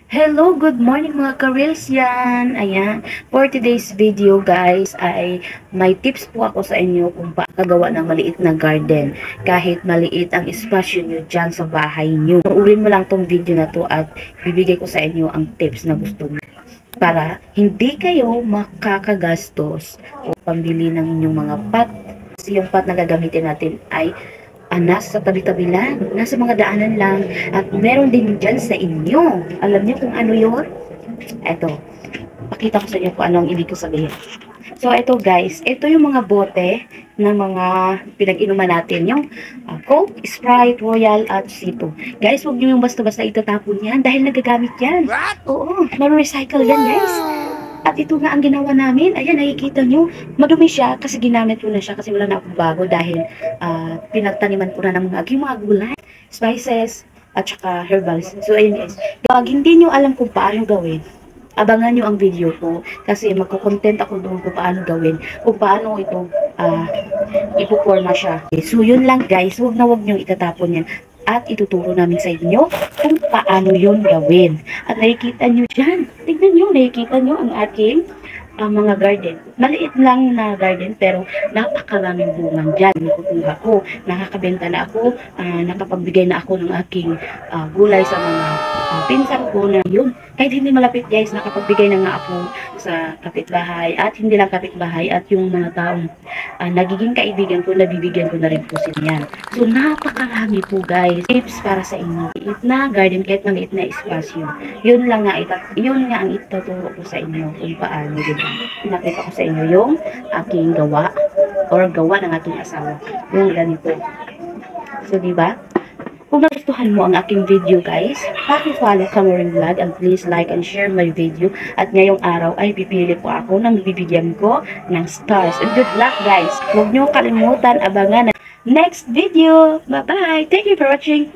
Hello, good morning mga ka-reels yan. Ayan, for today's video guys ay may tips po ako sa inyo kung paano kagawa ng maliit na garden. Kahit maliit ang espasyo nyo dyan sa bahay nyo. Uulin mo lang tong video na to at bibigay ko sa inyo ang tips na gusto nyo. Para hindi kayo makakagastos o pambili ng inyong mga pot. Kasi yung pot na gagamitin natin ay nasa tabi-tabi lang, nasa mga daanan lang, at meron din dyan sa inyo. Alam niyo kung ano yun? Eto, pakita ko sa inyo kung ano ang ibig ko sabihin. So, ito guys, ito yung mga bote ng mga pinag-inuman natin, yung Coke, Sprite, Royal, at Zito. Guys, huwag niyo yung basta-basta itatapon yan dahil nagagamit yan. Oo, ma-recycle yan guys. At ito nga ang ginawa namin. Ayan, nakikita nyo. Madumi siya kasi ginamit ko na siya kasi wala na akong bago dahil pinagtaniman ko na ng mga gulay, spices, at saka herbals. So, ayun guys. Pag hindi nyo alam kung paano gawin, abangan nyo ang video ko kasi magkukontent ako doon kung paano gawin, kung paano ito ipuporma siya. So, yun lang guys. Huwag nyo itatapon yan. At ituturo namin sa inyo kung paano yun gawin. At nakikita nyo dyan. Tignan nyo, nakikita nyo ang aking mga garden. Maliit lang na garden pero napakaraming bunga dyan. Nakukuha ko. Nakakabenta na ako. Nakapagbigay na ako ng aking gulay sa mga pinsan ko na yun. Kahit hindi malapit guys, nakapagbigay na nga ako sa kapitbahay at hindi lang kapitbahay at yung mga taong nagiging kaibigan ko, nabibigyan ko na rin po sila yan. So, napakarami po guys. Tips para sa inyo. Maliit na garden, kahit maliit na espasyo. Yun lang nga, yun nga ang ituturo ko sa inyo kung paano. Diba? Nakita ko sa inyo yung aking gawa or gawa ng aking asawa. Yung ganito. So, diba? Kung nagustuhan mo ang aking video guys, paki-follow Kamaring Vlog and please like and share my video. At ngayong araw ay pipili po ako ng bibigyan ko ng stars. And good luck guys! Huwag nyo kalimutan abangan ang next video. Bye-bye! Thank you for watching!